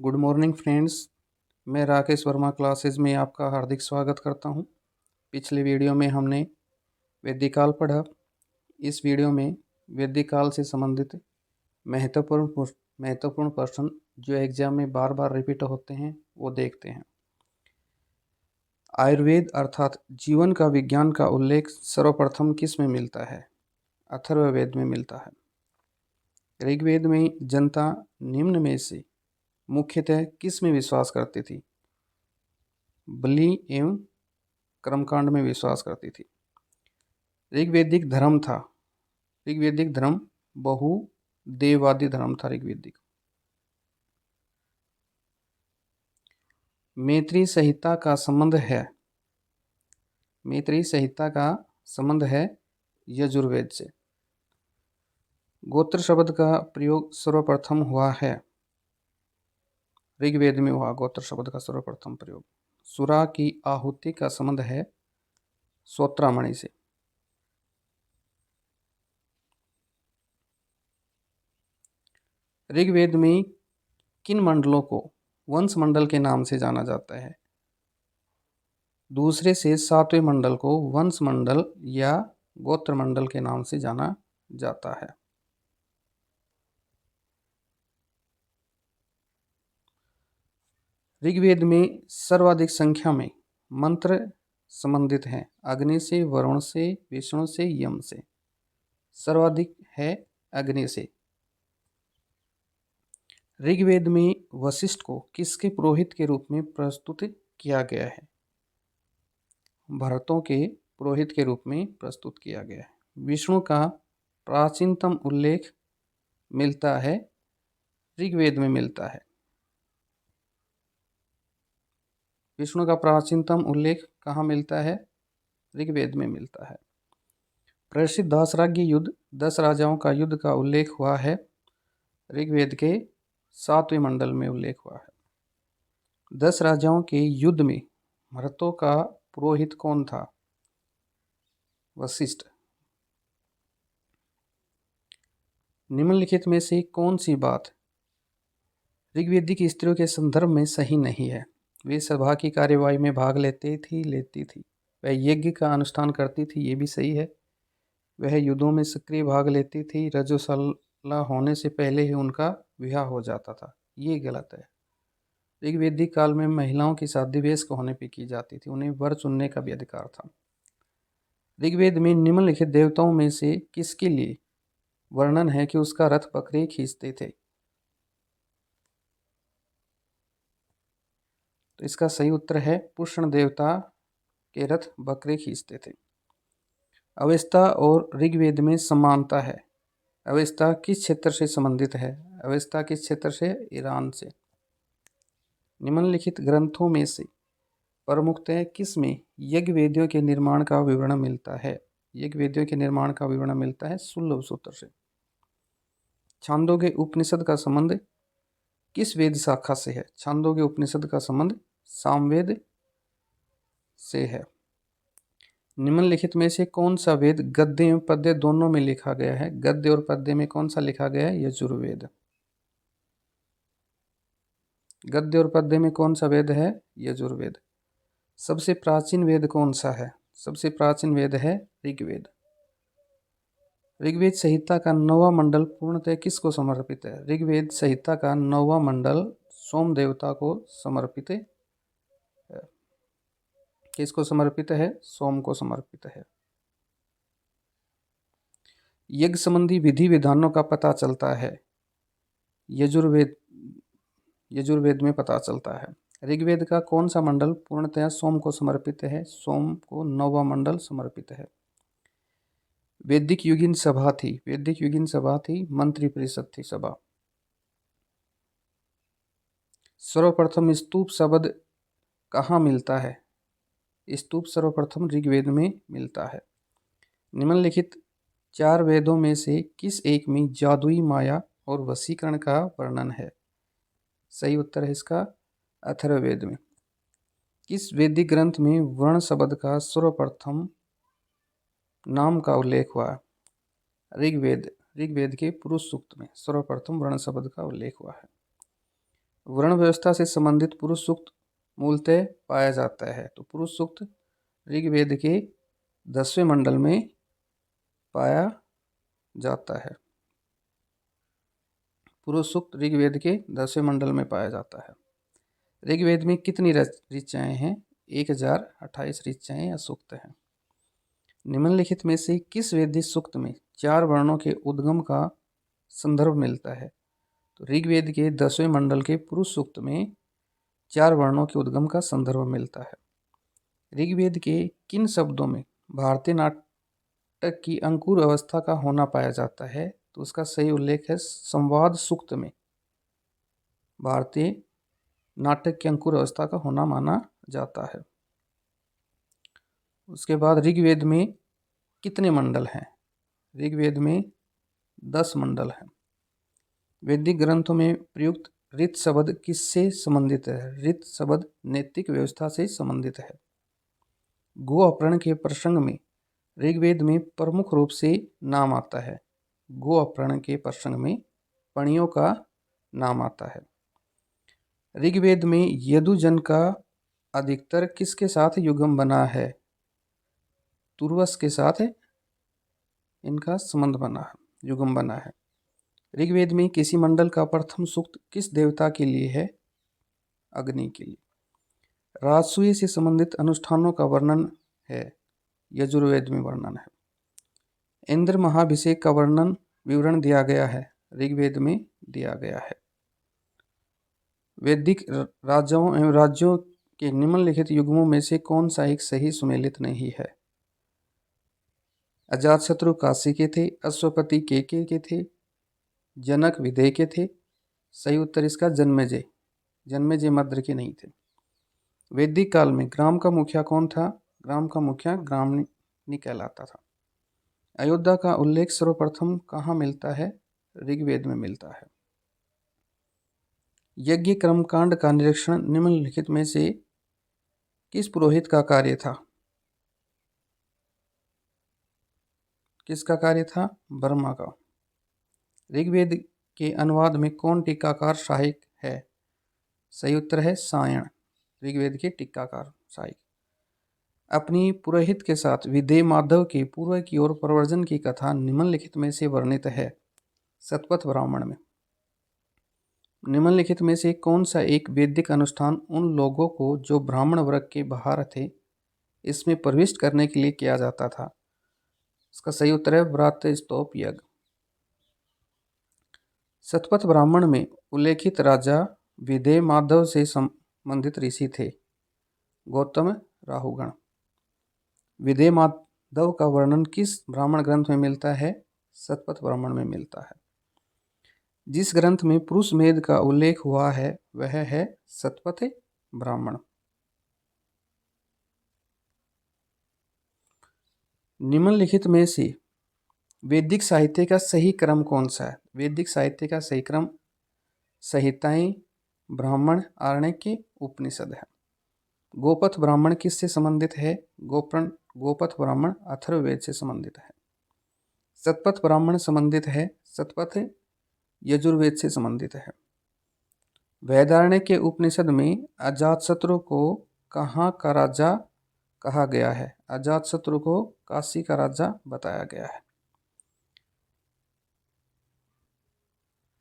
Good morning friends. मैं Rakesh Verma classes में आपका हार्दिक स्वागत करता हूं। पिछले वीडियो में हमने वैदिक काल पढ़ा। इस वीडियो में वैदिक काल से संबंधित महत्वपूर्ण प्रश्न जो एग्जाम में बार बार रिपीट होते हैं वो देखते हैं। आयुर्वेद अर्थात जीवन का विज्ञान का उल्लेख सर्वप्रथम किस में मिलता है? अथर्ववेद में मिलता है। ऋग्वेद में जनता निम्न में से मुख्यतः किस में विश्वास करती थी? बलि एवं कर्मकांड में विश्वास करती थी। ऋग्वेदिक धर्म था। ऋग्वेदिक धर्म बहुदेववादी धर्म था ऋग्वेदिक। मैत्री संहिता का संबंध है यजुर्वेद से। गोत्र शब्द का प्रयोग सर्वप्रथम हुआ है ऋग्वेद में हुआ। गोत्र शब्द का सर्वप्रथम प्रयोग। सुरा की आहुति का संबंध है श्रोत्रामणि से। ऋग्वेद में किन मंडलों को वंश मंडल के नाम से जाना जाता है? दूसरे से सातवें मंडल को वंश मंडल या गोत्र मंडल के नाम से जाना जाता है। ऋग्वेद में सर्वाधिक संख्या में मंत्र संबंधित हैं अग्नि से, वरुण से, विष्णु से, यम से। सर्वाधिक है अग्नि से। ऋग्वेद में वशिष्ठ को किसके पुरोहित के रूप में प्रस्तुत किया गया है? भरतों के पुरोहित के रूप में प्रस्तुत किया गया है। विष्णु का प्राचीनतम उल्लेख मिलता है ऋग्वेद में मिलता है। विष्णु का प्राचीनतम उल्लेख कहाँ मिलता है? ऋग्वेद में मिलता है। प्रसिद्ध दासराज्य युद्ध 10 राजाओं का युद्ध का उल्लेख हुआ है ऋग्वेद के 7वें मंडल में उल्लेख हुआ है। 10 राजाओं के युद्ध में भरतों का पुरोहित कौन था? वशिष्ठ। निम्नलिखित में से कौन सी बात ऋग्वेदिक स्त्रियों के संदर्भ में सही नहीं है? वे सभा की कार्यवाही में भाग लेती थी। वह यज्ञ का अनुष्ठान करती थी, ये भी सही है। वह युद्धों में सक्रिय भाग लेती थी। रजोसला होने से पहले ही उनका विवाह हो जाता था, ये गलत है। ऋग्वेदिक काल में महिलाओं की शादी वयस्क होने पर की जाती थी, उन्हें वर चुनने का भी अधिकार था। ऋग्वेद में निम्नलिखित देवताओं में से किसके लिए वर्णन है कि उसका रथ बकरे खींचते थे? तो इसका सही उत्तर है पुष्ण देवता के रथ बकरे खींचते थे। अवेस्ता और ऋग्वेद में समानता है। अवेस्ता किस क्षेत्र से संबंधित है? अवेस्ता किस क्षेत्र से? ईरान से। निम्नलिखित ग्रंथों में से प्रमुखतः किस में यज्ञवेदियों के निर्माण का विवरण मिलता है? यज्ञवेदियों के निर्माण का विवरण मिलता है सुलभ सूत्र से। छांदोग्य उपनिषद का संबंध किस वेद शाखा से है? छांदोग्य उपनिषद का संबंध सामवेद से है। निम्नलिखित में से कौन सा वेद गद्य एवं पद्य दोनों में लिखा गया है? गद्य और पद्य में कौन सा लिखा गया है? यजुर्वेद। गद्य और पद्य में कौन सा वेद है? यजुर्वेद। सबसे प्राचीन वेद कौन सा है? सबसे प्राचीन वेद है ऋग्वेद। ऋग्वेद संहिता का 9वां मंडल पूर्णतः किसको समर्पित है? ऋग्वेद संहिता का 9वां मंडल सोम देवता को समर्पित है। किसको समर्पित है? सोम को समर्पित है। यज्ञ संबंधी विधि विधानों का पता चलता है यजुर्वेद में पता चलता है। ऋग्वेद का कौन सा मंडल पूर्णतः सोम को समर्पित है? सोम को 9वां मंडल समर्पित है। वैदिक युगीन सभा थी, मंत्री परिषद थी सभा। सर्वप्रथम स्तूप शब्द कहाँ मिलता है? स्तूप सर्वप्रथम ऋग्वेद में मिलता है। निम्नलिखित 4 वेदों में से किस एक में जादुई माया और वशीकरण का वर्णन है? सही उत्तर है इसका अथर्ववेद में। किस वैदिक ग्रंथ में वर्ण शब्द का सर्वप्रथम नाम का उल्लेख हुआ? ऋग्वेद के पुरुष सूक्त में सर्वप्रथम वर्ण शब्द का उल्लेख हुआ है। वर्ण व्यवस्था से संबंधित पुरुष सूक्त मूलतः पाया जाता है। तो पुरुष सूक्त ऋग्वेद के 10वें मंडल में पाया जाता है। पुरुष सूक्त ऋग्वेद के 10वें मंडल में पाया जाता है। ऋग्वेद में कितनी ऋचाएँ हैं? 1028 ऋचाएँ या सूक्त हैं। निम्नलिखित में से किस वेदिक सूक्त में 4 वर्णों के उद्गम का संदर्भ मिलता है? तो ऋग्वेद के 10वें मंडल के पुरुष सूक्त में 4 वर्णों के उद्गम का संदर्भ मिलता है। ऋग्वेद के किन शब्दों में भारतीय नाटक की अंकुर अवस्था का होना पाया जाता है? तो उसका सही उल्लेख है संवाद सूक्त में भारतीय नाटक की अंकुर अवस्था का होना माना जाता है। उसके बाद ऋग्वेद में कितने मंडल हैं? ऋग्वेद में 10 मंडल हैं। वैदिक ग्रंथों में प्रयुक्त ऋत शब्द किससे संबंधित है? ऋत शब्द नैतिक व्यवस्था से संबंधित है। गो अपहरण के प्रसंग में ऋग्वेद में प्रमुख रूप से नाम आता है। गो अपहरण के प्रसंग में पणियों का नाम आता है। ऋग्वेद में यदुजन का अधिकतर किसके साथ युग्म बना है? तुर्वस के साथ इनका संबंध बना है, युग्म बना है। ऋग्वेद में किसी मंडल का प्रथम सूक्त किस देवता के लिए है? अग्नि के लिए। राजसूय से संबंधित अनुष्ठानों का वर्णन है, यजुर्वेद में वर्णन है। इंद्र महाभिषेक का विवरण दिया गया है, ऋग्वेद में दिया गया है। वैदिक राजाओं एवं राज्यों के निम्नलिखित युग्मों में से कौन सा एक सही सुमेलित नहीं है? अजातशत्रु काशी के थे, अश्वपति के थे, जनक विदेह के थे। सही उत्तर इसका जन्मेजय। जन्मेजय मद्र के नहीं थे। वैदिक काल में ग्राम का मुखिया कौन था? ग्राम का मुखिया ग्रामणी कहलाता था। अयोध्या का उल्लेख सर्वप्रथम कहाँ मिलता है? ऋग्वेद में मिलता है। यज्ञ कर्मकांड का निरीक्षण निम्नलिखित में से किस पुरोहित का कार्य था? किसका कार्य था? वर्मा का। ऋग्वेद के अनुवाद में कौन टीकाकार सहायक है? सही उत्तर है सायण। ऋग्वेद के टीकाकार सहायक। अपनी पुरोहित के साथ विदेह माधव के पूर्व की ओर प्रवर्जन की कथा निम्नलिखित में से वर्णित है, शतपथ ब्राह्मण में। निम्नलिखित में से कौन सा एक वैदिक अनुष्ठान उन लोगों को जो ब्राह्मण वर्ग के बाहर थे इसमें प्रविष्ट करने के लिए किया जाता था? इसका सही उत्तर है व्रत स्तोप यज्ञ। शतपथ ब्राह्मण में उल्लेखित राजा विदेह माधव से संबंधित ऋषि थे, गौतम राहुगण। विदेह माधव का वर्णन किस ब्राह्मण ग्रंथ में मिलता है? शतपथ ब्राह्मण में मिलता है। जिस ग्रंथ में पुरुष मेध का उल्लेख हुआ है वह है शतपथ ब्राह्मण। निम्नलिखित में से वैदिक साहित्य का सही क्रम कौन सा है? वैदिक साहित्य का सही क्रम संहिताएं, ब्राह्मण, आरण्यक, उपनिषद है। गोपथ ब्राह्मण किससे संबंधित है? गोपथ ब्राह्मण अथर्ववेद से संबंधित है। शतपथ ब्राह्मण संबंधित है, शतपथ यजुर्वेद से संबंधित है। वेदारण्य के उपनिषद में अजातशत्रु को कहाँ का राजा कहा गया है? अजातशत्रु को काशी का राजा बताया गया है।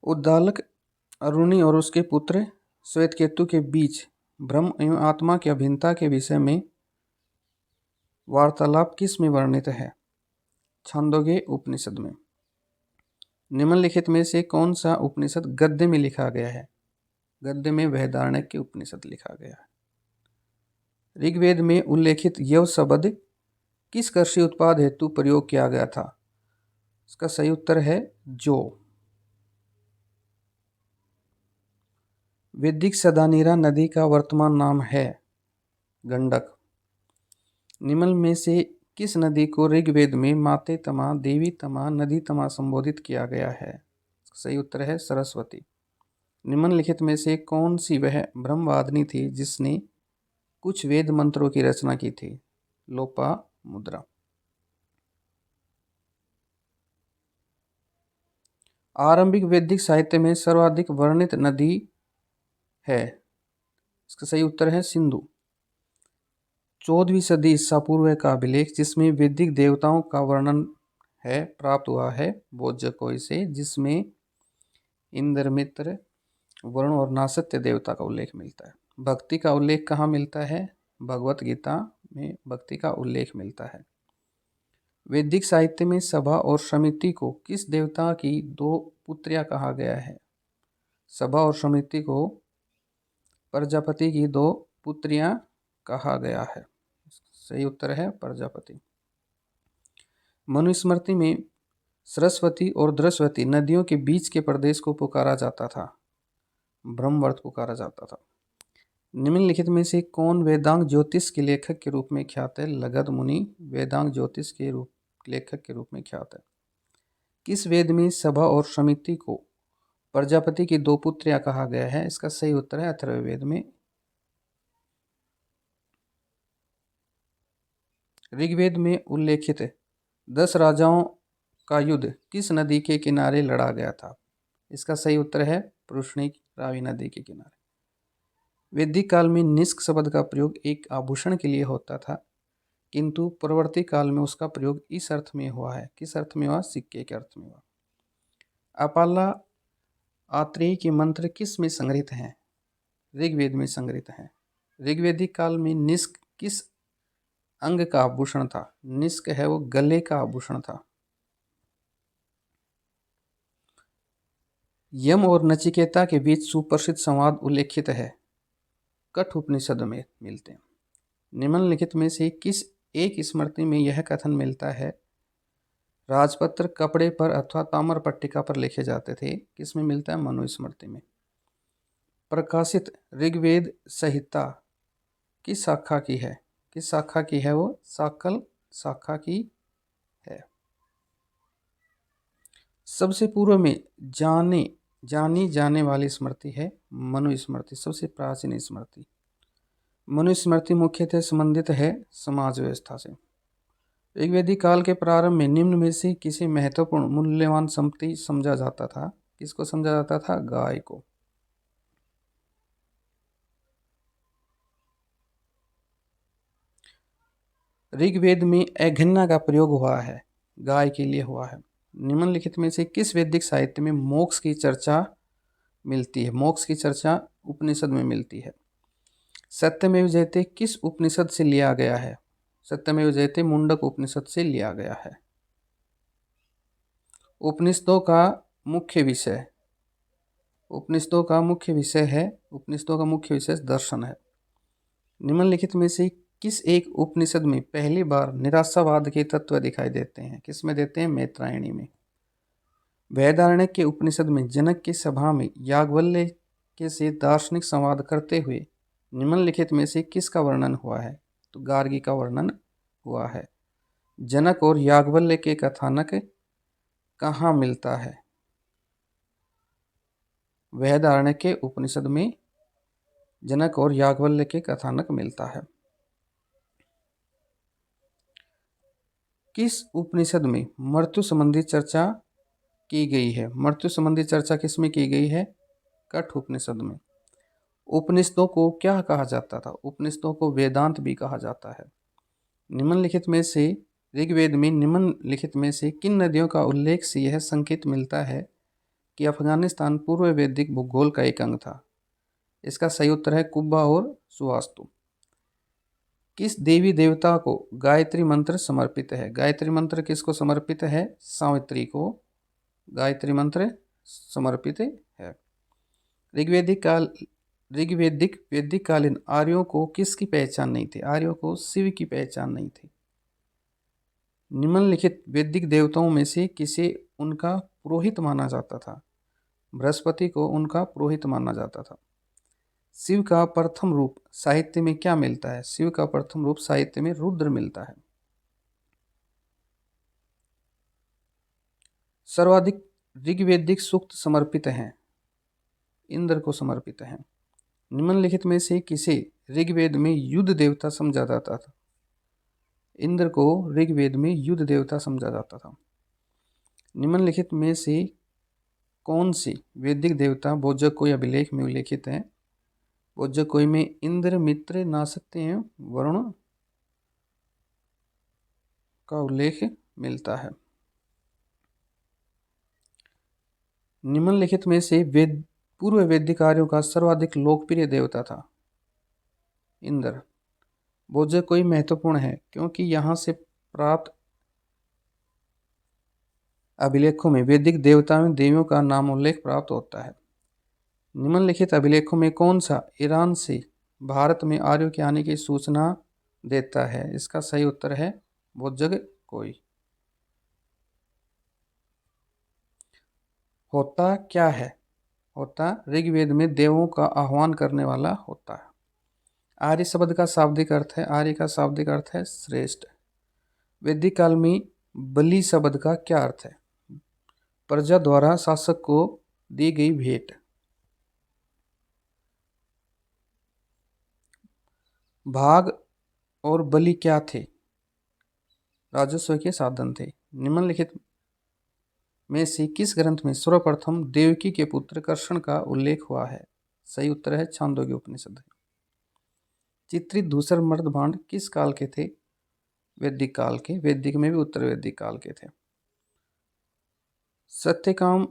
उद्दालक अरुणी और उसके पुत्र श्वेतकेतु के बीच ब्रह्म एवं आत्मा की अभिन्नता के विषय में वार्तालाप किस में वर्णित है? छांदोग्य उपनिषद में। निम्नलिखित में से कौन सा उपनिषद गद्य में लिखा गया है? गद्य में बृहदारण्यक के उपनिषद लिखा गया है। ऋग्वेद में उल्लेखित यव शब्द किस कृषि उत्पाद हेतु प्रयोग किया गया था? इसका सही उत्तर है जो। वैदिक सदानीरा नदी का वर्तमान नाम है गंडक। निम्न में से किस नदी को ऋग्वेद में माते तमा, देवी तमा, नदी तमा संबोधित किया गया है? सही उत्तर है सरस्वती। निम्नलिखित में से कौन सी वह ब्रह्मवादिनी थी जिसने कुछ वेद मंत्रों की रचना की थी? लोपामुद्रा। आरंभिक वैदिक साहित्य में सर्वाधिक वर्णित नदी है? इसका सही उत्तर है सिंधु। 14वीं सदी ईसा पूर्व का अभिलेख जिसमें वैदिक देवताओं का वर्णन है प्राप्त हुआ है बोज्जकोई से, जिसमें इंद्र, मित्र, वरुण और नासत्य देवता का उल्लेख मिलता है। भक्ति का उल्लेख कहाँ मिलता है? भगवत गीता में भक्ति का उल्लेख मिलता है। वैदिक साहित्य में सभा और समिति को किस देवता की दो पुत्रियां कहा गया है? सभा और समिति को प्रजापति की दो पुत्रियां कहा गया है। सही उत्तर है प्रजापति। मनुस्मृति में सरस्वती और दृश्वती नदियों के बीच के प्रदेश को पुकारा जाता था, ब्रह्मवर्त पुकारा जाता था। निम्नलिखित में से कौन वेदांग ज्योतिष के लेखक के रूप में ख्यात है? लगध मुनि वेदांग ज्योतिष के लेखक के रूप में ख्यात है। किस वेद में सभा और समिति को प्रजापति की दो पुत्रियां कहा गया है? इसका सही उत्तर है अथर्ववेद में। ऋग्वेद में उल्लेखित 10 राजाओं का युद्ध किस नदी के किनारे लड़ा गया था? इसका सही उत्तर है पुरुषनी रावी नदी के किनारे। वैदिक काल में निष्क शब्द का प्रयोग एक आभूषण के लिए होता था, किंतु परवर्ती काल में उसका प्रयोग इस अर्थ में हुआ है। किस अर्थ में हुआ? सिक्के के अर्थ में हुआ। अपाला आत्रेय के मंत्र किस में संग्रहित हैं? ऋग्वेद में संग्रहित हैं। ऋग्वेदिक काल में निष्क किस अंग का आभूषण था? निष्क है वो गले का आभूषण था। यम और नचिकेता के बीच सुप्रसिद्ध संवाद उल्लेखित है, कठ उपनिषद में मिलते हैं। निम्नलिखित में से किस एक स्मृति में यह कथन मिलता है? राजपत्र कपड़े पर अथवा ताम्र पट्टिका पर लिखे जाते थे। किस में मिलता है? मनुस्मृति में। प्रकाशित ऋग्वेद संहिता किस शाखा की है? किस शाखा की है वो? शाकल शाखा की है। सबसे पूर्व में जानी जाने वाली स्मृति है मनुस्मृति, सबसे प्राचीन स्मृति। मनुस्मृति मुख्यतः संबंधित है समाज व्यवस्था से। ऋग्वेदिक काल के प्रारंभ में निम्न में से किसी महत्वपूर्ण मूल्यवान संपत्ति समझा जाता था? किसको समझा जाता था? गाय को। ऋग्वेद में अघन्ना का प्रयोग हुआ है, गाय के लिए हुआ है। निम्नलिखित में से किस वैदिक साहित्य में मोक्ष की चर्चा मिलती है? मोक्ष की चर्चा उपनिषद में मिलती है। सत्यमेव जयते किस उपनिषद से लिया गया है? सत्यमेव जयते मुंडक उपनिषद से लिया गया है। उपनिषदों का मुख्य विषय दर्शन है। निम्नलिखित में से किस एक उपनिषद में पहली बार निराशावाद के तत्व दिखाई देते हैं? किस में देते हैं? मैत्रायणी में। वैदारण्यक के उपनिषद में जनक की सभा में याज्ञवल्क्य के से दार्शनिक संवाद करते हुए निम्नलिखित में से किसका वर्णन हुआ है? तो गार्गी का वर्णन हुआ है। जनक और याज्ञवल्क्य के कथानक कहाँ मिलता है? वैदारण्यक के उपनिषद में जनक और याज्ञवल्क्य के कथानक मिलता है। किस उपनिषद में मृत्यु संबंधी चर्चा की गई है? मृत्यु संबंधी चर्चा किस में की गई है? कठ उपनिषद में। उपनिषदों को क्या कहा जाता था? उपनिषदों को वेदांत भी कहा जाता है। निम्नलिखित में से ऋग्वेद में निम्नलिखित में से किन नदियों का उल्लेख से यह संकेत मिलता है कि अफगानिस्तान पूर्व वैदिक भूगोल का एक अंग था? इसका सही उत्तर है कुब्बा और सुवास्तु। किस देवी देवता को गायत्री मंत्र समर्पित है? गायत्री मंत्र किसको समर्पित है? सावित्री को गायत्री मंत्र समर्पित है। वैदिक कालीन आर्यों को किसकी पहचान नहीं थी? आर्यों को शिव की पहचान नहीं थी। निम्नलिखित वैदिक देवताओं में से किसे उनका पुरोहित माना जाता था? बृहस्पति को उनका पुरोहित माना जाता था। शिव का प्रथम रूप साहित्य में क्या मिलता है? शिव का प्रथम रूप साहित्य में रुद्र मिलता है। सर्वाधिक ऋग्वेदिक सूक्त समर्पित हैं? इंद्र को समर्पित हैं। निम्नलिखित में से किसे ऋग्वेद में युद्ध देवता समझा जाता था? इंद्र को ऋग्वेद में युद्ध देवता समझा जाता था। निम्नलिखित में से कौन सी वैदिक देवता बोज्जकोई अभिलेख में उल्लेखित है? भोज्य कोई में इंद्र, मित्र, नासत्य एवं वरुण का उल्लेख मिलता है। निम्नलिखित में से पूर्व वैदिक आर्यों का सर्वाधिक लोकप्रिय देवता था। इंद्र। भोज्य कोई महत्वपूर्ण है क्योंकि यहाँ से प्राप्त अभिलेखों में वैदिक देवताओं एवं देवियों का नाम उल्लेख प्राप्त होता है। निम्नलिखित अभिलेखों में कौन सा ईरान से भारत में आर्यों के आने की सूचना देता है? इसका सही उत्तर है भोज्य कोई। होता क्या है? होता ऋग्वेद में देवों का आह्वान करने वाला होता है। आर्य शब्द का शाब्दिक अर्थ है, आर्य का शाब्दिक अर्थ है श्रेष्ठ। वैदिक काल में बलि शब्द का क्या अर्थ है? प्रजा द्वारा शासक को दी गई भेंट। भाग और बलि क्या थे? राजस्व के साधन थे। निम्नलिखित में से किस ग्रंथ में सर्वप्रथम देवकी के पुत्र कृष्ण का उल्लेख हुआ है? सही उत्तर है छांदोग्य उपनिषद। चित्रित धूसर मर्द भांड किस काल के थे? वैदिक काल के। वैदिक में भी उत्तर वैदिक काल के थे। सत्यकाम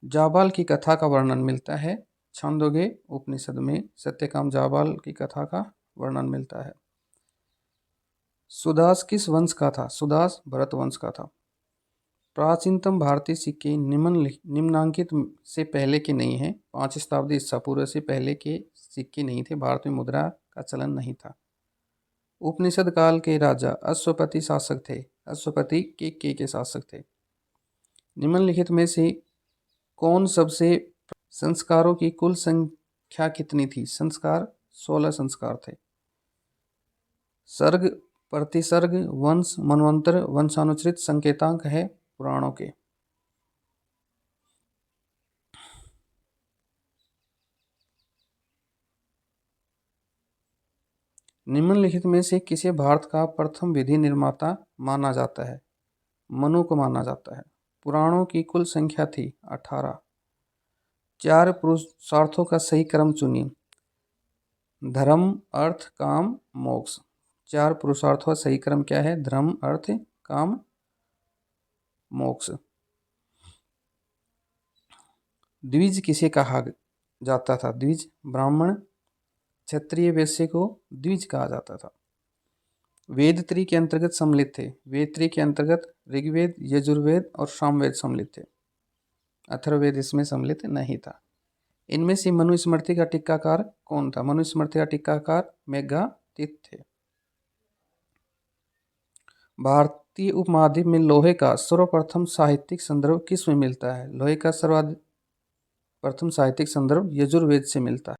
जाबाल की कथा का वर्णन मिलता है छांदोग्य उपनिषद में। सत्यकाम जाबाल की कथा का वर्णन मिलता है। सुदास किस वंश का था? सुदास भरत वंश का था। प्राचीनतम भारतीय सिक्के निम्नांकित से पहले के नहीं हैं। 5 शताब्दी ईसा पूर्व से पहले के सिक्के नहीं थे। भारत में मुद्रा का चलन नहीं था। उपनिषद काल के राजा अश्वपति शासक थे। अश्वपति के शासक थे। निम्नलिखित में से कौन सबसे संस्कारों की कुल संख्या कितनी थी? संस्कार 16 संस्कार थे। सर्ग, प्रतिसर्ग, वंश, मनवंतर, वंशानुचरित संकेतांक है पुराणों के। निम्नलिखित में से किसे भारत का प्रथम विधि निर्माता माना जाता है? मनु को माना जाता है। पुराणों की कुल संख्या थी 18। 4 पुरुषार्थों का सही क्रम चुनिए। धर्म, अर्थ, काम, मोक्ष। 4 पुरुषार्थों का सही क्रम क्या है? धर्म, अर्थ, काम, मोक्ष। द्विज किसे कहा जाता था? द्विज ब्राह्मण, क्षत्रिय, वैश्य को द्विज कहा जाता था। वेद त्री के अंतर्गत सम्मिलित थे। वेद त्री के अंतर्गत ऋग्वेद, यजुर्वेद और सामवेद सम्मिलित थे। अथर्ववेद इसमें सम्मिलित नहीं था। इनमें से मनुस्मृति का टीकाकार कौन था? मनुस्मृति का टीकाकार मेघातीत थे। भारतीय उपमहाद्वीप में लोहे का सर्वप्रथम साहित्यिक संदर्भ किस में मिलता है? लोहे का सर्वप्रथम साहित्यिक संदर्भ यजुर्वेद से मिलता है।